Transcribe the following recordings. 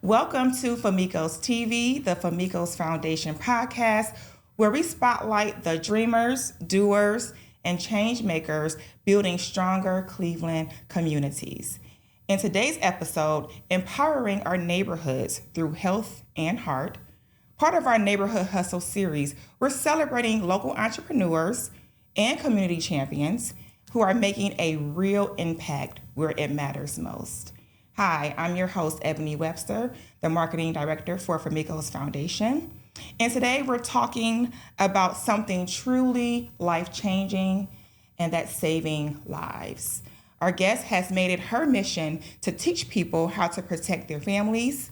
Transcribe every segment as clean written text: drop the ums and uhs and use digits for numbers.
Welcome to Famico's TV, the Famico's Foundation podcast, where we spotlight the dreamers, doers, and change makers building stronger Cleveland communities. In today's episode, Empowering Our Neighborhoods Through Health and Heart, part of our Neighborhood Hustle series, we're celebrating local entrepreneurs and community champions who are making a real impact where it matters most. Hi, I'm your host, Ebony Webster, the Marketing Director for Famico's Foundation. And today we're talking about something truly life-changing, and that's saving lives. Our guest has made it her mission to teach people how to protect their families,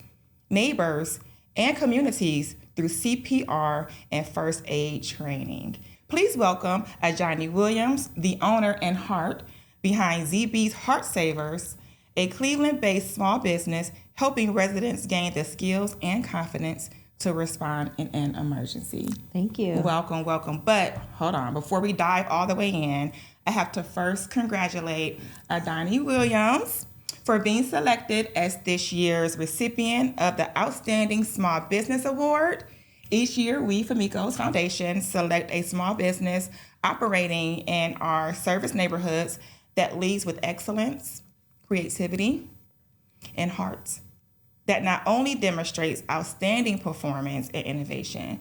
neighbors, and communities through CPR and first aid training. Please welcome Adjoni Williams, the owner and heart behind ZB's Heart Savers, a Cleveland-based small business helping residents gain the skills and confidence to respond in an emergency. Thank you. Welcome. But hold on, before we dive all the way in, I have to first congratulate Adjoni Williams for being selected as this year's recipient of the Outstanding Small Business Award. Each year, we, Famico's Foundation, select a small business operating in our service neighborhoods that leads with excellence, creativity, and heart, that not only demonstrates outstanding performance and innovation,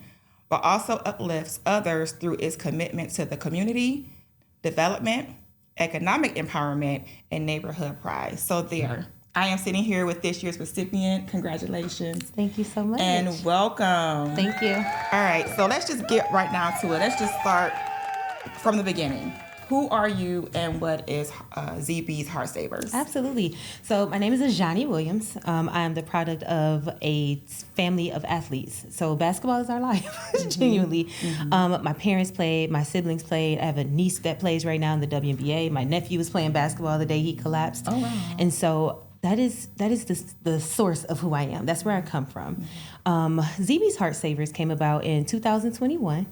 but also uplifts others through its commitment to the community, development, economic empowerment, and neighborhood pride. So there, I am sitting here with this year's recipient. Congratulations. Thank you so much. And welcome. Thank you. All right, so let's just get right down to it. Let's just start from the beginning. Who are you and what is ZB's Heart Savers? Absolutely. So my name is Adjoni Williams. I am the product of a family of athletes. So basketball is our life, genuinely. My parents played, my siblings played. I have a niece that plays right now in the WNBA. My nephew was playing basketball the day he collapsed. Oh, wow. And so that is the source of who I am. That's where I come from. ZB's Heart Savers came about in 2021.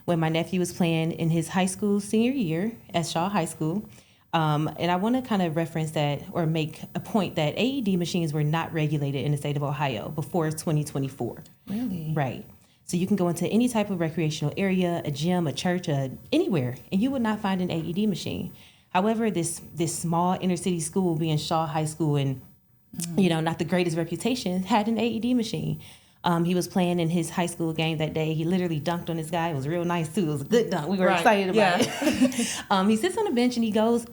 When my nephew was playing in his high school senior year at Shaw High School. And I want to kind of reference that or make a point that AED machines were not regulated in the state of Ohio before 2024. Really? Right. So you can go into any type of recreational area, a gym, a church, anywhere, and you would not find an AED machine. However, this small inner city school, being Shaw High School and, not the greatest reputation, had an AED machine. He was playing in his high school game that day. He literally dunked on this guy. It was real nice, too. It was a good dunk. We were excited about it. He sits on the bench, and it goes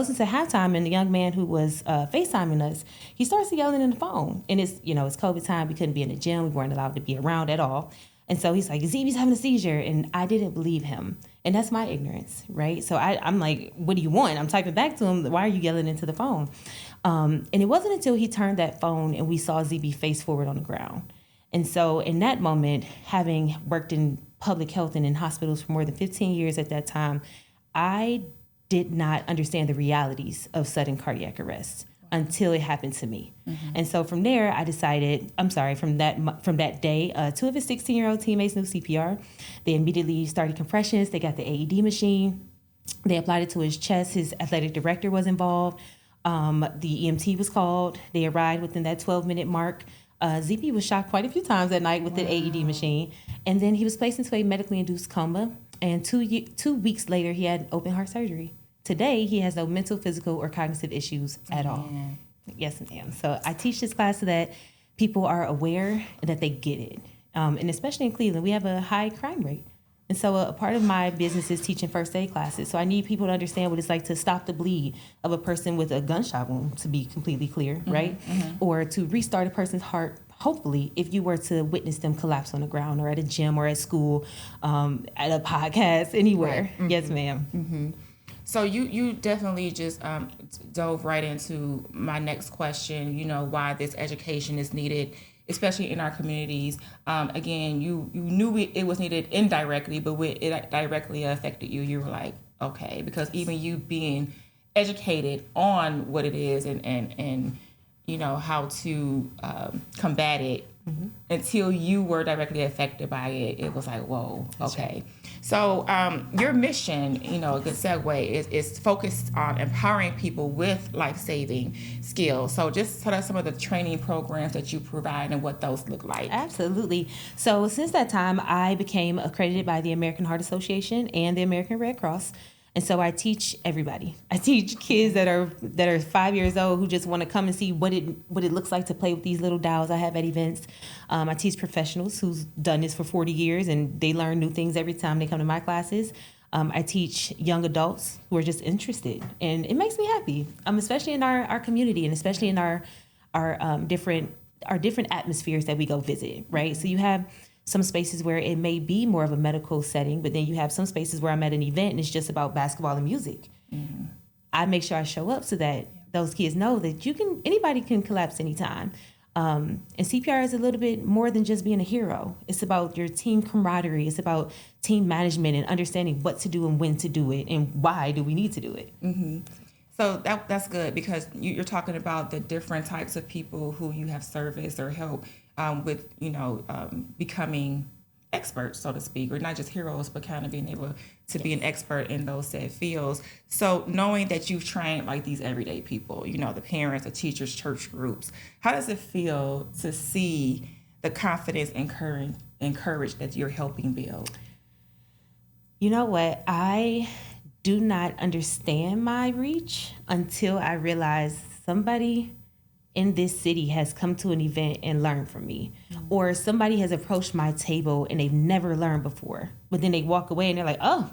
into halftime, and the young man who was FaceTiming us, he starts yelling in the phone. And it's COVID time. We couldn't be in the gym. We weren't allowed to be around at all. And so he's like, ZB's having a seizure. And I didn't believe him. And that's my ignorance, right? So I'm like, what do you want? I'm typing back to him. Why are you yelling into the phone? And it wasn't until he turned that phone and we saw ZB face forward on the ground. And so in that moment, having worked in public health and in hospitals for more than 15 years at that time, I did not understand the realities of sudden cardiac arrest until it happened to me. And so from there, I decided, from that day, two of his 16-year-old teammates knew CPR. They immediately started compressions. They got the AED machine. They applied it to his chest. His athletic director was involved. The EMT was called. They arrived within that 12-minute mark. ZB was shocked quite a few times that night with the AED machine. And then he was placed into a medically induced coma. And 2 weeks later, he had open heart surgery. Today, he has no mental, physical, or cognitive issues at all. Yes, ma'am. So I teach this class so that people are aware and that they get it. And especially in Cleveland, we have a high crime rate. And so a part of my business is teaching first aid classes. So I need people to understand what it's like to stop the bleed of a person with a gunshot wound, to be completely clear, right? Or to restart a person's heart, hopefully, if you were to witness them collapse on the ground or at a gym or at school, at a podcast, anywhere. Right. Yes, ma'am. So you definitely just dove right into my next question, why this education is needed, especially in our communities. Again, you knew it was needed indirectly, but when it directly affected you, you were like, okay, because even you being educated on what it is and how to combat it until you were directly affected by it. It was like, whoa, okay. So your mission, a good segue, is focused on empowering people with life-saving skills. So just tell us some of the training programs that you provide and what those look like. Absolutely. So since that time, I became accredited by the American Heart Association and the American Red Cross. And so I teach everybody. I teach kids that are 5 years old who just want to come and see what it looks like to play with these little dolls I have at events. I teach professionals who's done this for 40 years and they learn new things every time they come to my classes. I teach young adults who are just interested, and it makes me happy. Especially in our community, and especially in our different atmospheres that we go visit. Right, so you have some spaces where it may be more of a medical setting, but then you have some spaces where I'm at an event and it's just about basketball and music. Mm-hmm. I make sure I show up so that those kids know that anybody can collapse anytime. And CPR is a little bit more than just being a hero. It's about your team camaraderie. It's about team management and understanding what to do and when to do it and why do we need to do it. Mm-hmm. So that's good, because you're talking about the different types of people who you have serviced or helped with, becoming experts, so to speak, or not just heroes, but kind of being able to be an expert in those said fields. So knowing that you've trained like these everyday people, the parents, the teachers, church groups, how does it feel to see the confidence and courage that you're helping build? You know what? I do not understand my reach until I realize somebody in this city has come to an event and learned from me, or somebody has approached my table and they've never learned before, but then they walk away and they're like, oh,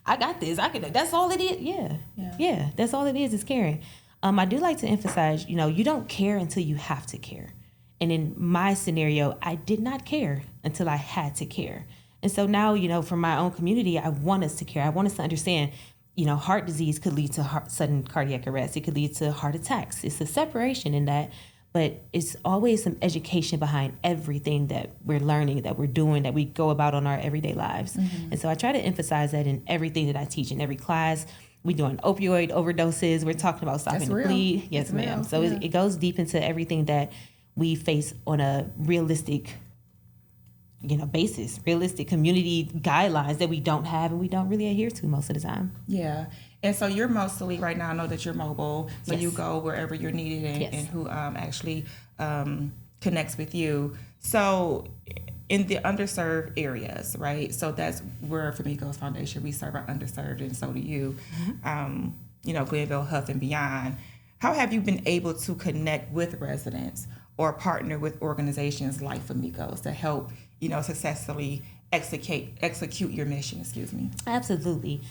I got this. That's all it is. Yeah. That's all it is caring. I do like to emphasize, you don't care until you have to care. And in my scenario, I did not care until I had to care. And so now, for my own community, I want us to care. I want us to understand, heart disease could lead to sudden cardiac arrest. It could lead to heart attacks. It's a separation in that, but it's always some education behind everything that we're learning, that we're doing, that we go about on our everyday lives. Mm-hmm. And so I try to emphasize that in everything that I teach. In every class, we're doing opioid overdoses. We're talking about stopping the bleed. Yes, ma'am. So it goes deep into everything that we face on a realistic basis, realistic community guidelines that we don't have and we don't really adhere to most of the time. Yeah. And so you're mostly, right now, I know that you're mobile, so yes. You go wherever you're needed and who actually connects with you. So in the underserved areas, right? So that's where Famico's Foundation, we serve our underserved, and so do you, Glenville, Huff, and beyond. How have you been able to connect with residents or partner with organizations like Famico's to help successfully execute your mission, Absolutely.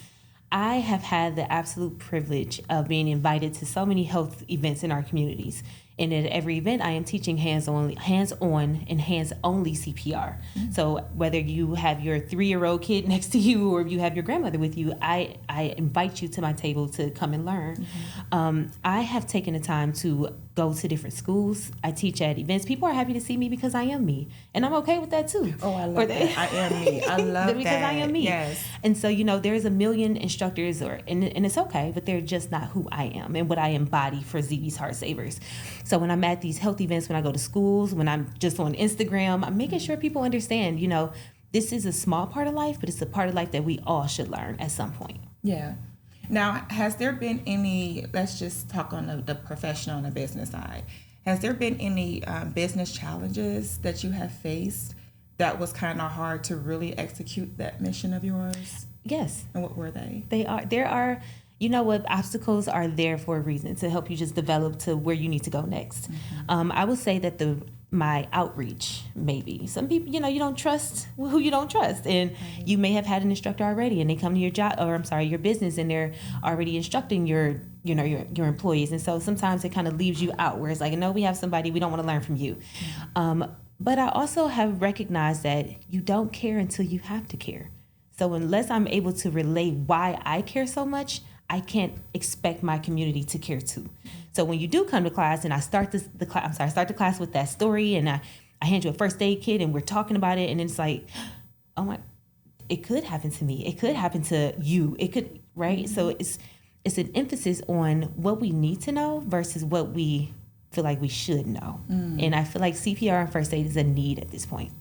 I have had the absolute privilege of being invited to so many health events in our communities. And at every event, I am teaching hands-on and hands-only CPR. Mm-hmm. So whether you have your 3-year-old kid next to you or if you have your grandmother with you, I invite you to my table to come and learn. Mm-hmm. I have taken the time to go to different schools. I teach at events. People are happy to see me because I am me. And I'm okay with that too. Oh, I love that. I am me. I love that. Because I am me. Yes. And so, there's a million instructors, and it's okay, but they're just not who I am and what I embody for ZB's Heart Savers. So when I'm at these health events, when I go to schools, when I'm just on Instagram, I'm making sure people understand, this is a small part of life, but it's a part of life that we all should learn at some point. Yeah. Now, has there been any, let's just talk on the professional and the business side. Has there been any business challenges that you have faced that was kind of hard to really execute that mission of yours? Yes. And what were they? There are, obstacles are there for a reason, to help you just develop to where you need to go next. Mm-hmm. I would say that my outreach, maybe. Some people, you don't trust who you don't trust. And you may have had an instructor already and they come to your business, and they're already instructing your employees. And so sometimes it kind of leaves you out, where it's like, no, we have somebody, we don't want to learn from you. Mm-hmm. But I also have recognized that you don't care until you have to care. So unless I'm able to relay why I care so much, I can't expect my community to care too. So when you do come to class and I start the class with that story, and I hand you a first aid kit and we're talking about it, and it's like, oh my, it could happen to me. It could happen to you. It could, right? Mm-hmm. So it's an emphasis on what we need to know versus what we feel like we should know. And I feel like CPR and first aid is a need at this point.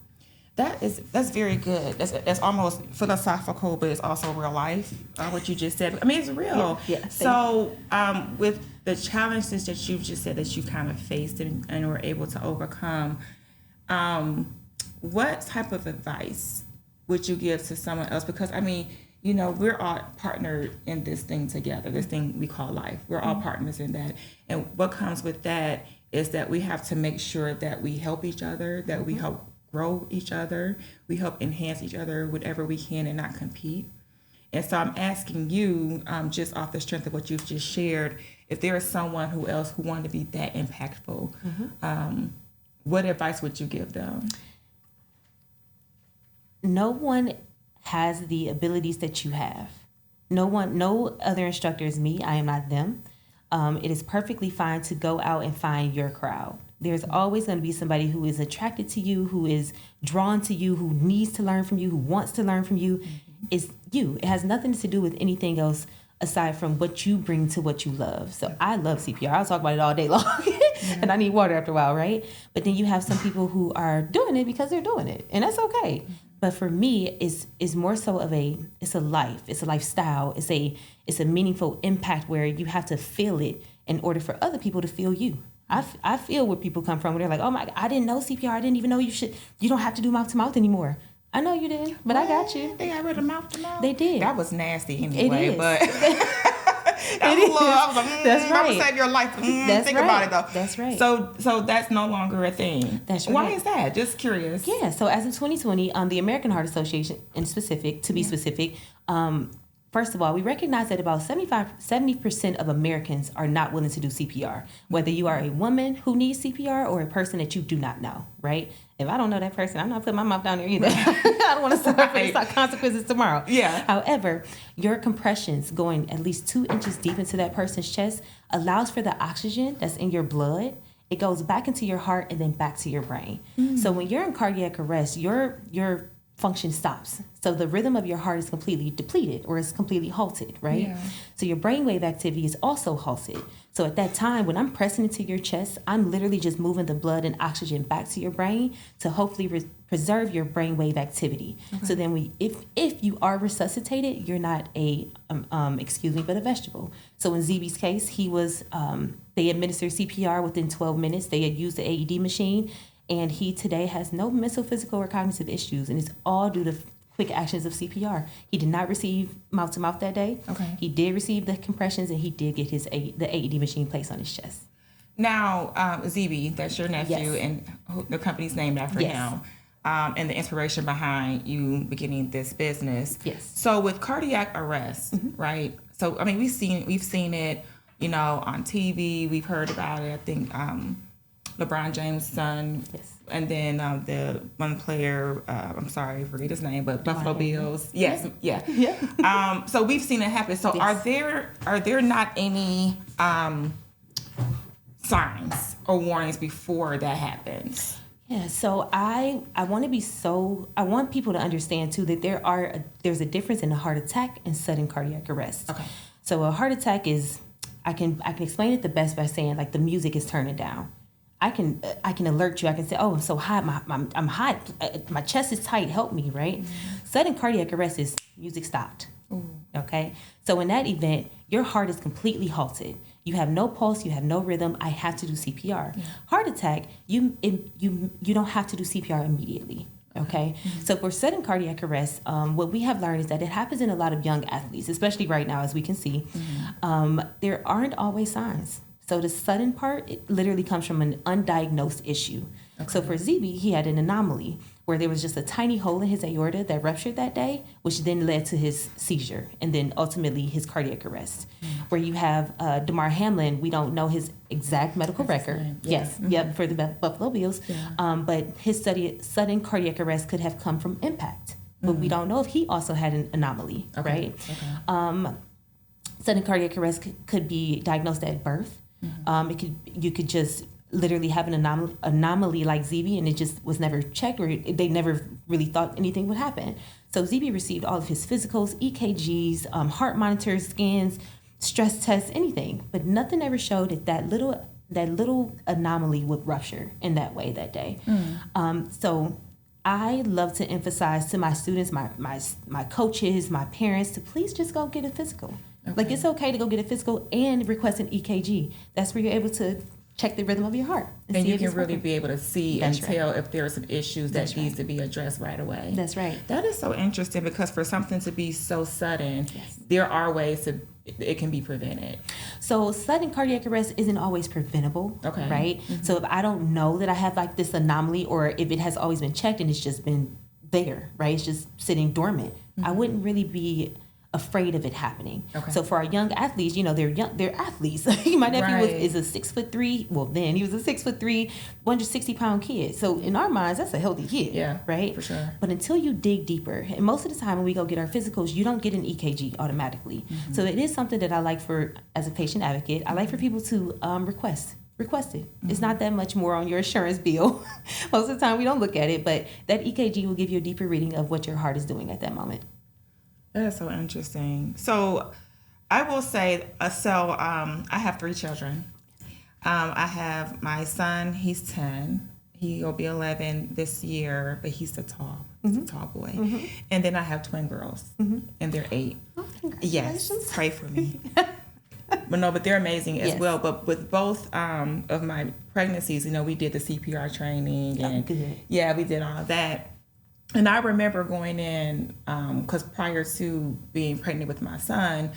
That's very good. That's almost philosophical, but it's also real life. What you just said. I mean, it's real. Yeah. So, with the challenges that you've just said that you kind of faced and were able to overcome, what type of advice would you give to someone else? Because I mean, we're all partnered in this thing together. This thing we call life. We're all partners in that. And what comes with that is that we have to make sure that we help each other, that we help grow each other, we help enhance each other whatever we can and not compete. And so I'm asking you, just off the strength of what you've just shared, if there is someone who wanted to be that impactful, what advice would you give them? No one has the abilities that you have. No other instructor is me. I am not them. It is perfectly fine to go out and find your crowd. There's always going to be somebody who is attracted to you, who is drawn to you, who needs to learn from you, who wants to learn from you. It's you. It has nothing to do with anything else aside from what you bring to what you love. So I love CPR. I'll talk about it all day long. And I need water after a while, right? But then you have some people who are doing it because they're doing it. And that's okay. But for me, it's more so of it's a life. It's a lifestyle. It's a meaningful impact where you have to feel it in order for other people to feel you. I feel where people come from, where they're like, oh my, I didn't know CPR. I didn't even know you don't have to do mouth to mouth anymore. I know you didn't, but I got you. They got rid of mouth to mouth? They did. That was nasty anyway, it is. But I was like, that's right. I'm going to save your life. That's think right. about it though. That's right. So that's no longer a thing. That's right. Why is that? Just curious. Yeah, so as of 2020, the American Heart Association in specific, to be specific, first of all, we recognize that about 70% of Americans are not willing to do CPR, whether you are a woman who needs CPR or a person that you do not know, right? If I don't know that person, I'm not putting my mouth down there either. I don't want to suffer for the consequences tomorrow. Yeah. However, your compressions going at least 2 inches deep into that person's chest allows for the oxygen that's in your blood. It goes back into your heart and then back to your brain. So when you're in cardiac arrest, your function stops. So the rhythm of your heart is completely depleted or is completely halted, right? Yeah. So your brainwave activity is also halted. So at that time, when I'm pressing into your chest, I'm literally just moving the blood and oxygen back to your brain to hopefully preserve your brainwave activity. Okay. So then if you are resuscitated, you're not but a vegetable. So in ZB's case, he was, they administered CPR within 12 minutes. They had used the AED machine. And he today has no mental, physical, or cognitive issues, and it's all due to quick actions of CPR. He did not receive mouth-to-mouth that day. Okay. He did receive the compressions, and he did get the AED machine placed on his chest. Now, ZB, that's your nephew, Yes. and the company's named after him, and the inspiration behind you beginning this business. Yes. So with cardiac arrest, right? So I mean, we've seen it, on TV. We've heard about it. I think. LeBron James' son, and then the one player, I'm sorry, I forget his name, but Buffalo Bills. Yes, yeah. So we've seen it happen. So are there not any signs or warnings before that happens? Yeah, so I want people to understand too that there's a difference in a heart attack and sudden cardiac arrest. Okay. So a heart attack is, I can explain it the best by saying like the music is turning down. I can alert you. I can say, oh, I'm so hot. I'm hot. My chest is tight. Help me, right? Mm-hmm. Sudden cardiac arrest is music stopped. Ooh. Okay? So in that event, your heart is completely halted. You have no pulse. You have no rhythm. I have to do CPR. Yeah. Heart attack, you don't have to do CPR immediately. Okay? Mm-hmm. So for sudden cardiac arrest, what we have learned is that it happens in a lot of young athletes, especially right now, as we can see. Mm-hmm. There aren't always signs. So the sudden part, it literally comes from an undiagnosed issue. Okay. So for ZB, he had an anomaly where there was just a tiny hole in his aorta that ruptured that day, which then led to his seizure and then ultimately his cardiac arrest. Where you have Damar Hamlin, we don't know his exact medical record. Yeah. Yes, yep, for the Buffalo Bills. Yeah. But his sudden cardiac arrest could have come from impact. But we don't know if he also had an anomaly, right? Okay. Sudden cardiac arrest could be diagnosed at birth. You could just literally have an anomaly like ZB, and it just was never checked, or they never really thought anything would happen. So ZB received all of his physicals, EKGs, heart monitors, scans, stress tests, anything, but nothing ever showed that little that little anomaly would rupture in that way that day. So I love to emphasize to my students, my coaches, my parents, to please just go get a physical. Okay. Like, it's okay to go get a physical and request an EKG. That's where you're able to check the rhythm of your heart. And you can really be able to see and tell if there are some issues that needs to be addressed right away. That's right. That is so interesting, because for something to be so sudden, there are ways it can be prevented. So sudden cardiac arrest isn't always preventable, right? So if I don't know that I have like this anomaly, or if it has always been checked and it's just been there, right? It's just sitting dormant. I wouldn't really be afraid of it happening. So for our young athletes, they're athletes. My nephew is a 6'3". Well, then he was a 6'3", 160-pound kid. So in our minds, that's a healthy kid, right? For sure. But until you dig deeper, and most of the time when we go get our physicals, you don't get an EKG automatically. So it is something that I like as a patient advocate, I like for people to request it. It's not that much more on your insurance bill. Most of the time we don't look at it, but that EKG will give you a deeper reading of what your heart is doing at that moment. That's so interesting. So I will say, I have 3 children. I have my son, he's 10. He'll be 11 this year, but he's a tall boy. And then I have twin girls, and they're 8. Oh, yes, pray for me. But they're amazing as well. But with both of my pregnancies, we did the CPR training, and we did all of that. And I remember going in, because prior to being pregnant with my son,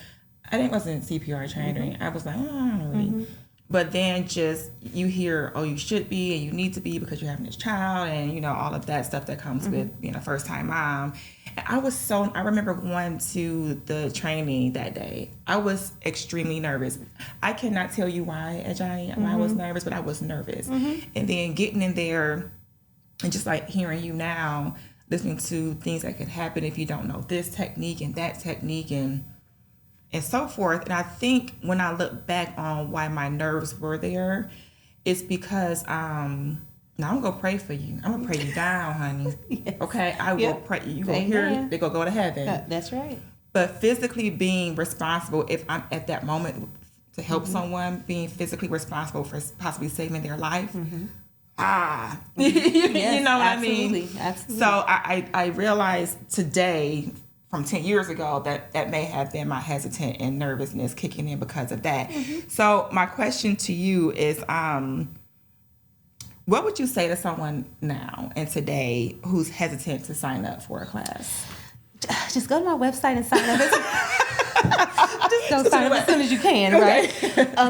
I wasn't CPR training. I was like, I don't really. But then just you hear, oh, you should be and you need to be because you're having this child, and all of that stuff that comes with being a first time mom. And I remember going to the training that day. I was extremely nervous. I cannot tell you why, Adjoni, why I was nervous, but I was nervous. And then getting in there and just like hearing you now, listening to things that could happen if you don't know this technique and that technique and so forth. And I think when I look back on why my nerves were there, it's because now I'm gonna pray for you. I'm gonna pray you down, honey. Okay, I will pray. You gonna hear? They gonna go to heaven. That's right. But physically being responsible, if I'm at that moment to help someone, being physically responsible for possibly saving their life. You know what I mean? Absolutely. So I realized today, from 10 years ago, that may have been my hesitant and nervousness kicking in because of that. So my question to you is, what would you say to someone now and today who's hesitant to sign up for a class? Just go to my website and sign up. Just go sign up as soon as you can, right?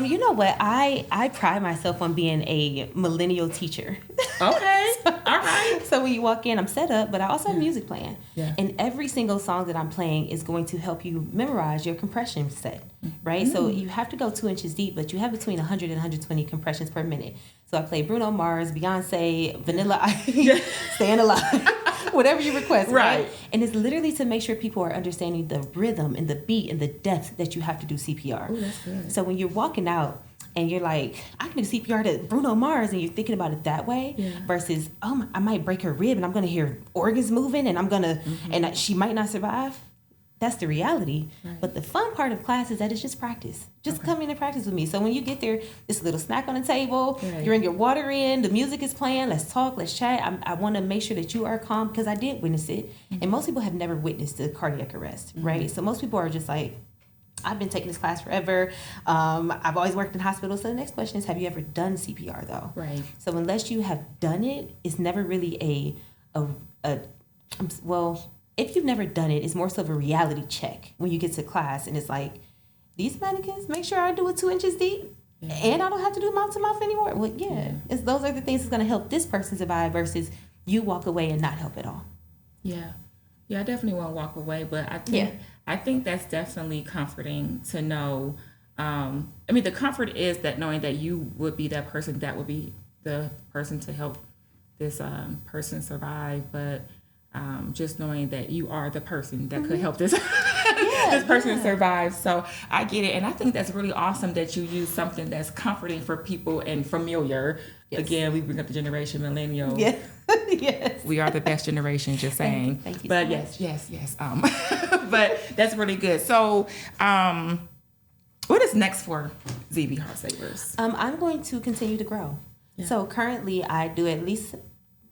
You know what? I pride myself on being a millennial teacher. Okay. All right. So when you walk in, I'm set up, but I also have music playing. And every single song that I'm playing is going to help you memorize your compression set, right? So you have to go 2 inches deep, but you have between 100 and 120 compressions per minute. So I play Bruno Mars, Beyonce, Vanilla Ice, Staying Alive. Whatever you request, right? And it's literally to make sure people are understanding the rhythm and the beat and the depth that you have to do CPR. Oh, that's good. So when you're walking out and you're like, I can do CPR to Bruno Mars, and you're thinking about it that way, versus, I might break her rib and I'm going to hear organs moving and I'm going to, and she might not survive. That's the reality. But the fun part of class is that it's just practice. Just come in and practice with me. So when you get there, there's a little snack on the table. You bring your water in. The music is playing. Let's talk. Let's chat. I want to make sure that you are calm, because I did witness it. And most people have never witnessed a cardiac arrest, right? So most people are just like, I've been taking this class forever. I've always worked in hospitals. So the next question is, have you ever done CPR, though? Right. So unless you have done it, it's never really if you've never done it, it's more so of a reality check when you get to class, and it's like, these mannequins, make sure I do it 2 inches deep, and I don't have to do mouth to mouth anymore. Well, those are the things that's going to help this person survive versus you walk away and not help at all. Yeah, I definitely want to walk away, but I think that's definitely comforting to know. The comfort is that knowing that you would be that person, that would be the person to help this person survive, but just knowing that you are the person that could help this this person survive. So I get it, and I think that's really awesome that you use something that's comforting for people and familiar. Again, we bring up the generation millennial. Yes, we are the best generation. Just saying. Thank you. But so much. yes. But that's really good. So, What is next for ZB Heart Savers? I'm going to continue to grow. Yeah. So currently I do at least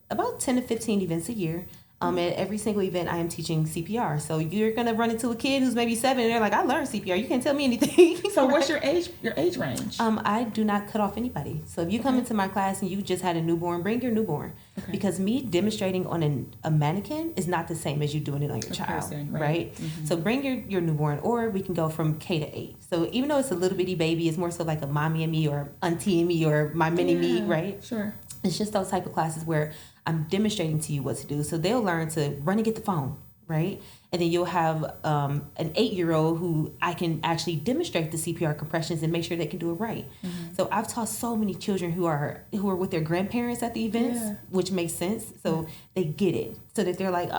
about 10 to 15 events a year. At every single event, I am teaching CPR. So you're gonna run into a kid who's maybe 7, and they're like, "I learned CPR. You can't tell me anything." So what's your age range? I do not cut off anybody. So if you come into my class and you just had a newborn, bring your newborn, because me demonstrating on a mannequin is not the same as you doing it on your child, person, right? Mm-hmm. So bring your newborn, or we can go from K to 8. So even though it's a little bitty baby, it's more so like a mommy and me, or auntie and me, or my mini me, right? Sure. It's just those type of classes where I'm demonstrating to you what to do. So they'll learn to run and get the phone, right? And then you'll have an 8-year-old who I can actually demonstrate the CPR compressions and make sure they can do it right. Mm-hmm. So I've taught so many children who are with their grandparents at the events, which makes sense. So they get it. So that they're like,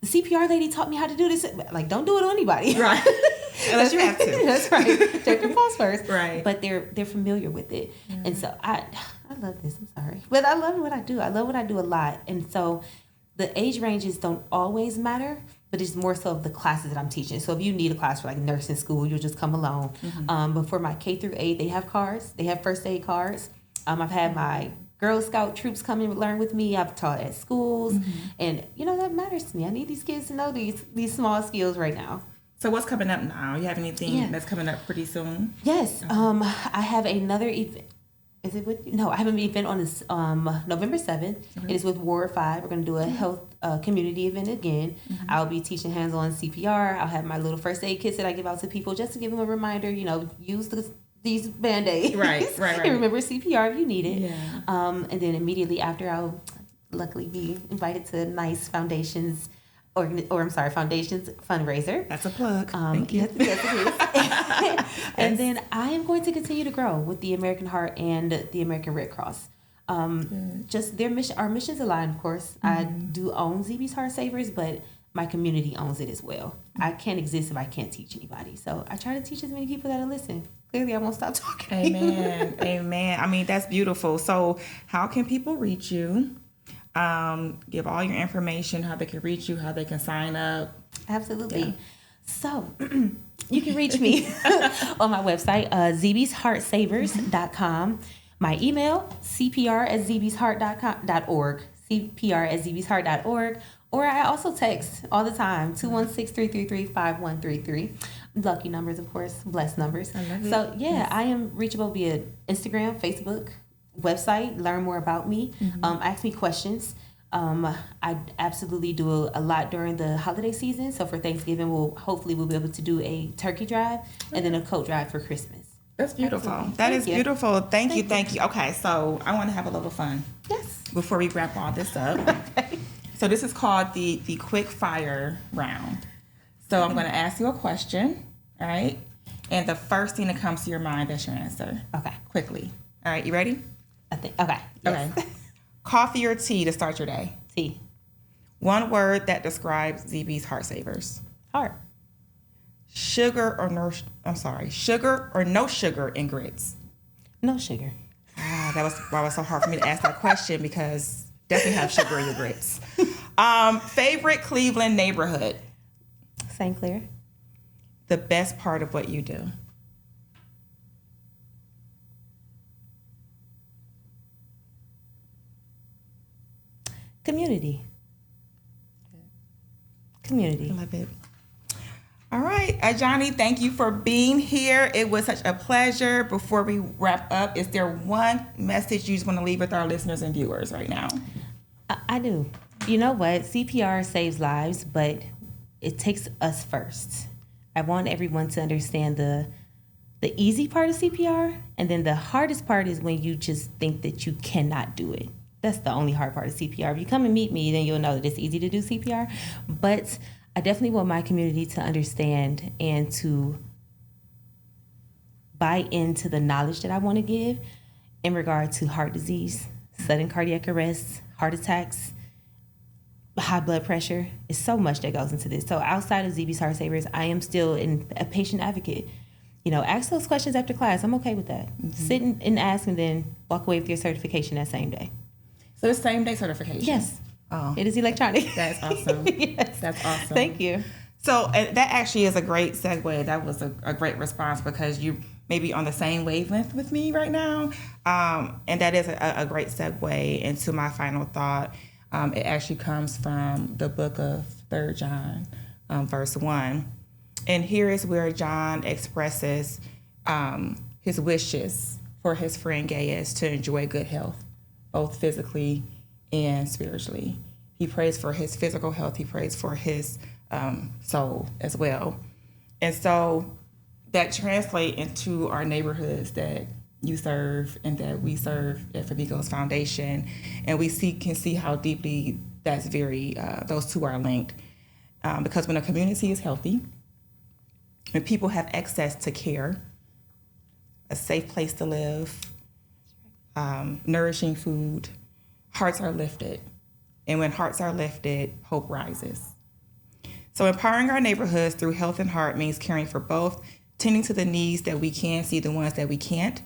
the CPR lady taught me how to do this. Like, don't do it on anybody. Right. Unless you have to. That's right. Check your pulse first. Right. But they're familiar with it. Mm-hmm. And so I love this. I'm sorry. But I love what I do. I love what I do a lot. And so the age ranges don't always matter, but it's more so of the classes that I'm teaching. So if you need a class for like nursing school, you'll just come along. Mm-hmm. But for my K through 8, they have cards. They have first aid cards. I've had my Girl Scout troops come and learn with me. I've taught at schools. Mm-hmm. And, that matters to me. I need these kids to know these small skills right now. So what's coming up now? You have anything that's coming up pretty soon? Yes. I have another event. Is it with? No, I have an event on this November 7th. Mm-hmm. It is with Ward 5. We're going to do a health community event again. Mm-hmm. I'll be teaching hands-on CPR. I'll have my little first aid kits that I give out to people just to give them a reminder, use these Band-Aids. Right. And remember CPR if you need it. Yeah. And then immediately after, I'll luckily be invited to NICE Foundation's Foundation's fundraiser. That's a plug. Thank you. Yes, it is. And then I am going to continue to grow with the American Heart and the American Red Cross. Just our missions align, of course. Mm-hmm. I do own ZB's Heart Savers, but my community owns it as well. I can't exist if I can't teach anybody. So I try to teach as many people that'll listen. Clearly, I won't stop talking. Amen. Amen. I mean, that's beautiful. So how can people reach you? Give all your information, how they can reach you, how they can sign up. Absolutely. Yeah. So you can reach me on my website, zbsheartsavers.com. My email, cpr@zbsheart.org, cpr@zbsheart.org. Or I also text all the time, 216-333-5133. Lucky numbers, of course, blessed numbers. I love it. So, I am reachable via Instagram, Facebook, website, learn more about me, ask me questions. I absolutely do a lot during the holiday season. So for Thanksgiving, we'll be able to do a turkey drive and then a coat drive for Christmas. That's beautiful. Absolutely. That is beautiful. Thank you. Okay, so I want to have a little fun. Yes. Before we wrap all this up. Okay. So this is called the quick fire round. So I'm going to ask you a question, all right? And the first thing that comes to your mind, that's your answer. Okay. Quickly. All right, you ready? I think. Okay. Yes. Okay. Coffee or tea to start your day? Tea. One word that describes ZB's Heart Savers. Heart. Sugar or no sugar in grits? No sugar. That was why it was so hard for me to ask that question, because definitely have sugar in your grits. Favorite Cleveland neighborhood? St. Clair. The best part of what you do? Community. I love it. All right, Adjoni, thank you for being here. It was such a pleasure. Before we wrap up, is there one message you just want to leave with our listeners and viewers right now? I do. You know what? CPR saves lives, but it takes us first. I want everyone to understand the easy part of CPR, and then the hardest part is when you just think that you cannot do it. That's the only hard part of CPR. If you come and meet me, then you'll know that it's easy to do CPR. But I definitely want my community to understand and to buy into the knowledge that I want to give in regard to heart disease, sudden cardiac arrest, heart attacks, high blood pressure. It's so much that goes into this. So outside of ZB's Heart Savers, I am still a patient advocate. Ask those questions after class. I'm okay with that. Mm-hmm. Sit and ask, and then walk away with your certification that same day. So it's same day certification? Yes. Oh, it is electronic. That's awesome. Yes. That's awesome. Thank you. So that actually is a great segue. That was a great response, because you maybe on the same wavelength with me right now. And that is a great segue into my final thought. It actually comes from the book of 3 John, verse 1. And here is where John expresses his wishes for his friend Gaius to enjoy good health, both physically and spiritually. He prays for his physical health. He prays for his soul as well. And so that translates into our neighborhoods that you serve and that we serve at Famico's Foundation. And we can see how deeply that's those two are linked. Because when a community is healthy, when people have access to care, a safe place to live, nourishing food, hearts are lifted. And when hearts are lifted, hope rises. So empowering our neighborhoods through health and heart means caring for both, tending to the needs that we can see, the ones that we can't.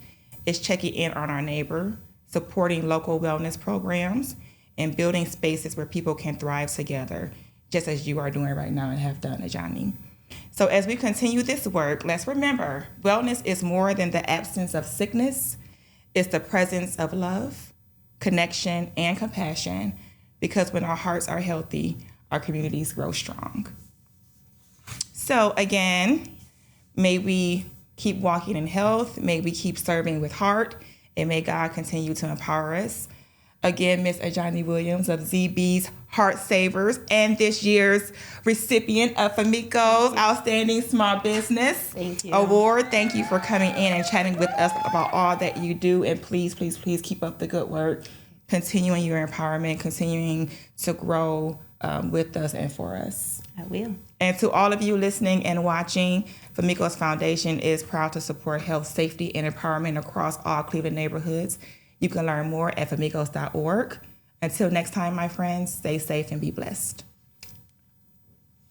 It's checking in on our neighbor, supporting local wellness programs, and building spaces where people can thrive together, just as you are doing right now and have done, Adjoni. So as we continue this work, let's remember, wellness is more than the absence of sickness. It's the presence of love, connection, and compassion, because when our hearts are healthy, our communities grow strong. So again, may we keep walking in health, may we keep serving with heart, and may God continue to empower us. Again, Miss Adjoni Williams of ZB's Heart Savers and this year's recipient of Famico's Outstanding Small Business Award. Thank you for coming in and chatting with us about all that you do. And please, please, please keep up the good work, continuing your empowerment, continuing to grow with us and for us. I will. And to all of you listening and watching, Famico's Foundation is proud to support health, safety, and empowerment across all Cleveland neighborhoods. You can learn more at famicos.org. Until next time, my friends, stay safe and be blessed.